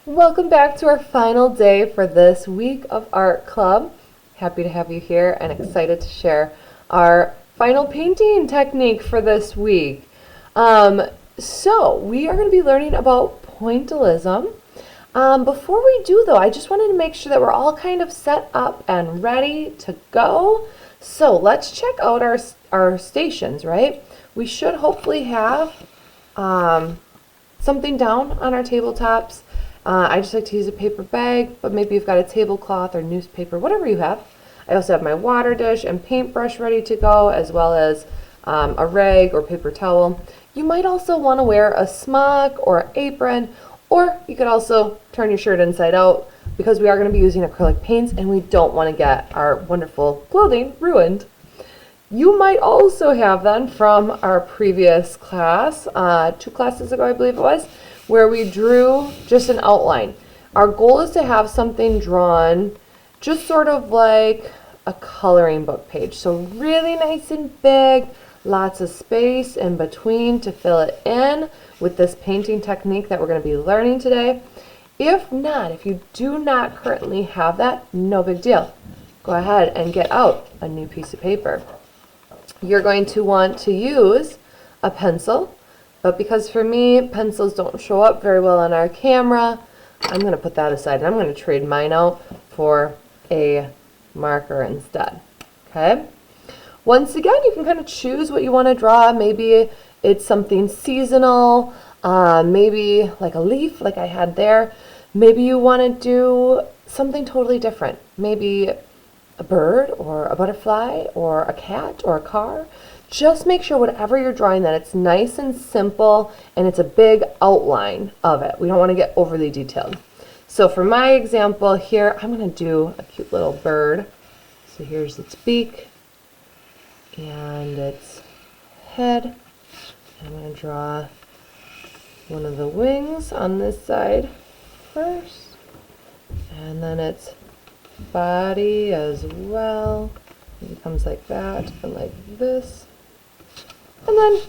Welcome back to our final day for this week of Art Club. Happy to have you here and excited to share our final painting technique for this week. So we are going to be learning about pointillism. Before we do though, I just wanted to make sure that we're all kind of set up and ready to go. So let's check out our stations, right? We should hopefully have something down on our tabletops. I just like to use a paper bag, but maybe you've got a tablecloth or newspaper, whatever you have. I also have my water dish and paintbrush ready to go, as well as a rag or paper towel. You might also want to wear a smock or apron, or you could also turn your shirt inside out because we are going to be using acrylic paints and we don't want to get our wonderful clothing ruined. You might also have then from our previous class, 2 classes ago I believe it was, where we drew just an outline. Our goal is to have something drawn just sort of like a coloring book page. So really nice and big, lots of space in between to fill it in with this painting technique that we're going to be learning today. If not, if you do not currently have that, no big deal. Go ahead and get out a new piece of paper. You're going to want to use a pencil. But because for me, pencils don't show up very well on our camera, I'm going to put that aside and I'm going to trade mine out for a marker instead. Okay? Once again, you can kind of choose what you want to draw. Maybe it's something seasonal, maybe like a leaf like I had there. Maybe you want to do something totally different. Maybe a bird or a butterfly or a cat or a car. Just make sure whatever you're drawing that it's nice and simple and it's a big outline of it. We don't want to get overly detailed. So for my example here, I'm going to do a cute little bird. So here's its beak and its head. I'm going to draw one of the wings on this side first, and then its body as well. It becomes like that and like this. And then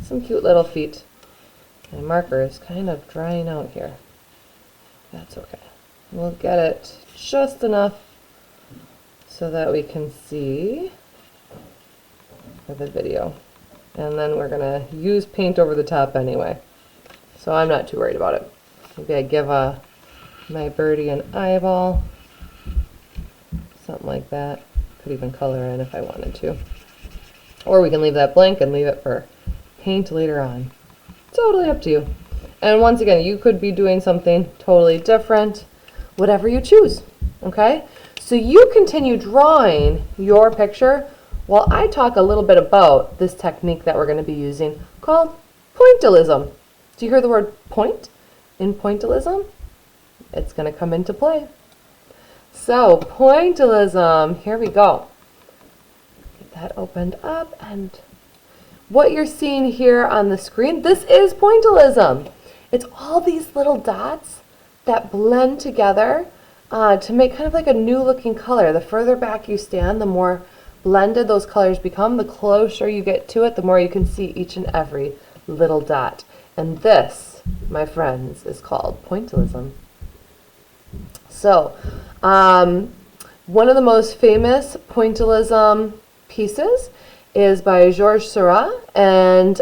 some cute little feet. My marker is kind of drying out here. That's okay. We'll get it just enough so that we can see for the video. And then we're going to use paint over the top anyway. So I'm not too worried about it. Maybe I give my birdie an eyeball. Something like that. Could even color in if I wanted to. Or we can leave that blank and leave it for paint later on. Totally up to you. And once again, you could be doing something totally different, whatever you choose, okay? So you continue drawing your picture while I talk a little bit about this technique that we're going to be using called pointillism. Do you hear the word point in pointillism? It's going to come into play. So pointillism, here we go. That opened up, and what you're seeing here on the screen, this is pointillism. It's all these little dots that blend together to make kind of like a new looking color. The further back you stand, the more blended those colors become. The closer you get to it, the more you can see each and every little dot. And this, my friends, is called pointillism. So one of the most famous pointillism pieces is by Georges Seurat, and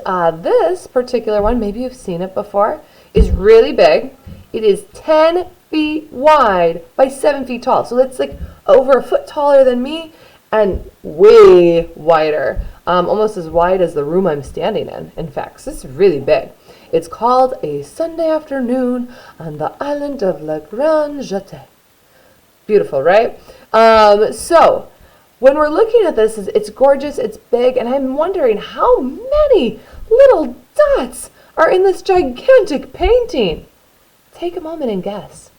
this particular one, maybe you've seen it before, is really big. It is 10 feet wide by 7 feet tall, so that's like over a foot taller than me and way wider, almost as wide as the room I'm standing in fact. So it's really big. It's called A Sunday Afternoon on the Island of La Grande Jetée. Beautiful, right? So when we're looking at this, it's gorgeous, it's big, and I'm wondering how many little dots are in this gigantic painting. Take a moment and guess.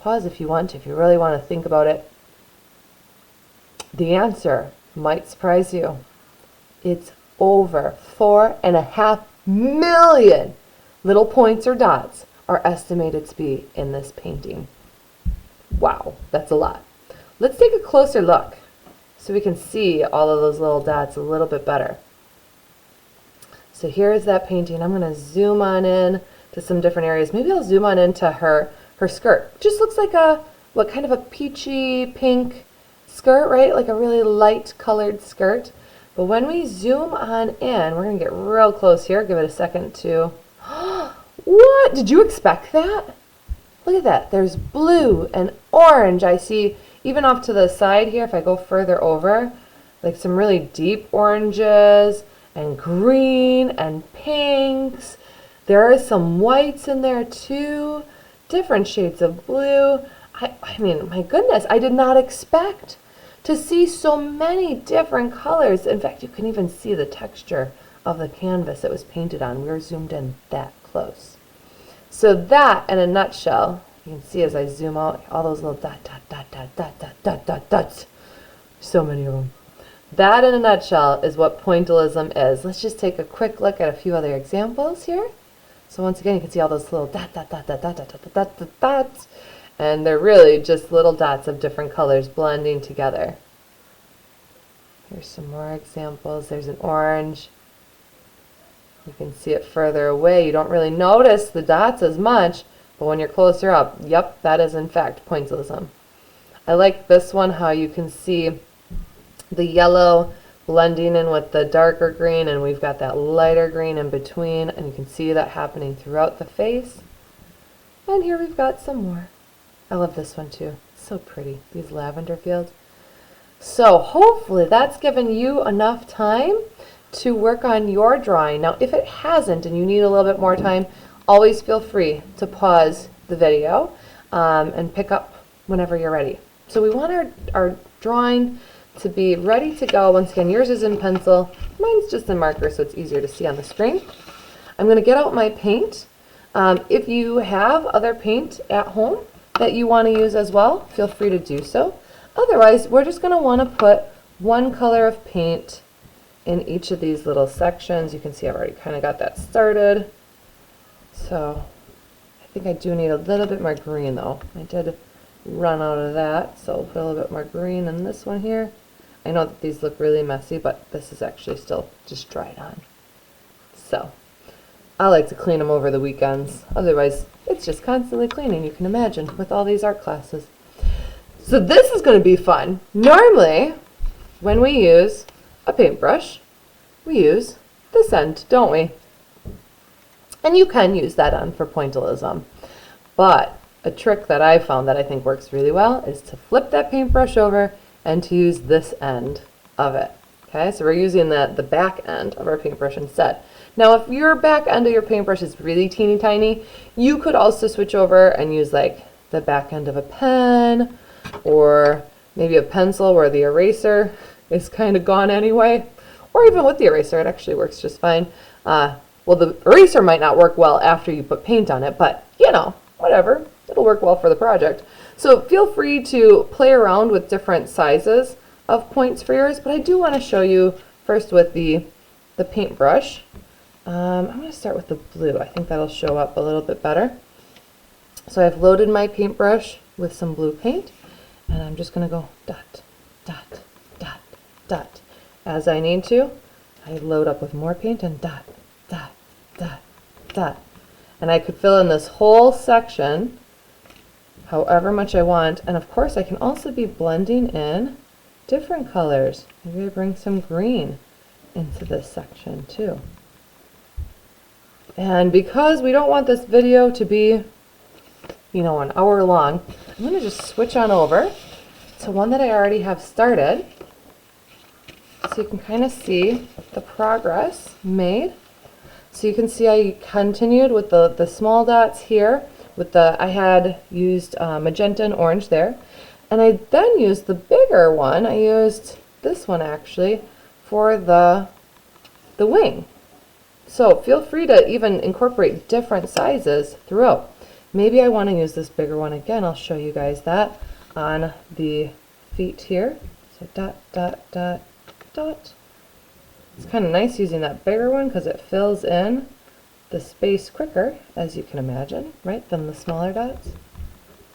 Pause if you want to, if you really want to think about it. The answer might surprise you. It's over 4.5 million little points or dots are estimated to be in this painting. Wow, that's a lot. Let's take a closer look so we can see all of those little dots a little bit better. So here's that painting. I'm going to zoom on in. to some different areas. Maybe I'll zoom on into her skirt. Just looks like what kind of a peachy pink skirt, right? Like a really light colored skirt. But when we zoom on in, we're going to get real close here. Give it a second to... What? Did you expect that? Look at that. There's blue and orange. I see even off to the side here, if I go further over, like some really deep oranges and green and pinks. There are some whites in there too. Different shades of blue. I mean, my goodness, I did not expect to see so many different colors. In fact, you can even see the texture of the canvas it was painted on. We were zoomed in that close. So that, in a nutshell, you can see as I zoom out, all those little dots. So many of them. That, in a nutshell, is what pointillism is. Let's just take a quick look at a few other examples here. So once again, you can see all those little dots. And they're really just little dots of different colors blending together. Here's some more examples. There's an orange. You can see it further away. You don't really notice the dots as much, but when you're closer up, yep, that is in fact pointillism. I like this one, how you can see the yellow blending in with the darker green, and we've got that lighter green in between, and you can see that happening throughout the face. And here we've got some more. I love this one too. So pretty, these lavender fields. So hopefully that's given you enough time to work on your drawing. Now, if it hasn't and you need a little bit more time, always feel free to pause the video and pick up whenever you're ready. So we want our drawing to be ready to go. Once again, yours is in pencil. Mine's just in marker, so it's easier to see on the screen. I'm going to get out my paint. If you have other paint at home that you want to use as well, feel free to do so. Otherwise, we're just going to want to put one color of paint in each of these little sections. You can see I've already kind of got that started. So I think I do need a little bit more green though. I did run out of that, so I'll put a little bit more green in this one here. I know that these look really messy, but this is actually still just dried on. So I like to clean them over the weekends. Otherwise, it's just constantly cleaning, you can imagine, with all these art classes. So this is going to be fun. Normally, when we use a paintbrush, we use this end, don't we? And you can use that end for pointillism. But a trick that I found that I think works really well is to flip that paintbrush over and to use this end of it. Okay, so we're using the back end of our paintbrush instead. Now, if your back end of your paintbrush is really teeny tiny, you could also switch over and use like the back end of a pen or maybe a pencil where the eraser is kind of gone anyway. Or even with the eraser, it actually works just fine. Well, the eraser might not work well after you put paint on it, but you know, whatever. It'll work well for the project. So feel free to play around with different sizes of points for yours, but I do want to show you first with the paintbrush. I'm going to start with the blue. I think that'll show up a little bit better. So I've loaded my paintbrush with some blue paint, and I'm just going to go dot, dot, dot, dot. As I need to, I load up with more paint and dot, dot, dot, dot. And I could fill in this whole section however much I want. And of course, I can also be blending in different colors. Maybe I bring some green into this section too. And because we don't want this video to be, you know, an hour long, I'm going to just switch on over to one that I already have started. So you can kind of see the progress made. So you can see I continued with the small dots here. I had used magenta and orange there. And I then used the bigger one. I used this one actually for the wing. So feel free to even incorporate different sizes throughout. Maybe I want to use this bigger one again. I'll show you guys that on the feet here. So dot, dot, dot, dot. It's kind of nice using that bigger one because it fills in the space quicker, as you can imagine, right, than the smaller dots.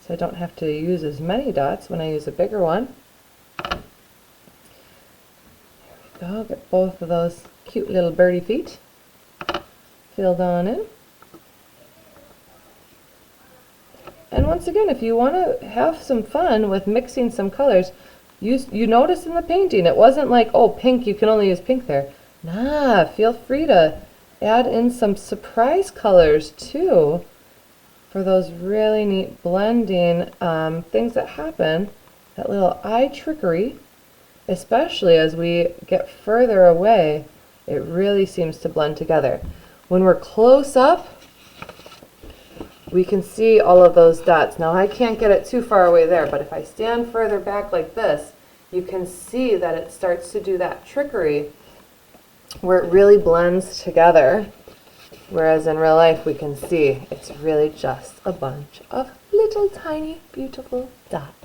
So I don't have to use as many dots when I use a bigger one. There we go, get both of those cute little birdie feet filled on in. And once again, if you want to have some fun with mixing some colors, you notice in the painting, it wasn't like, oh, pink, you can only use pink there. Nah, feel free to add in some surprise colors too for those really neat blending things that happen, that little eye trickery, especially as we get further away. It really seems to blend together. When we're close up, we can see all of those dots. Now I can't get it too far away there, but if I stand further back like this, you can see that it starts to do that trickery where it really blends together. Whereas in real life we can see it's really just a bunch of little tiny beautiful dots.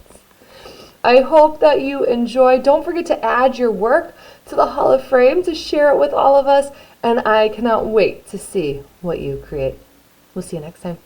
I hope that you enjoy. Don't forget to add your work to the Hall of Fame to share it with all of us, and I cannot wait to see what you create. We'll see you next time.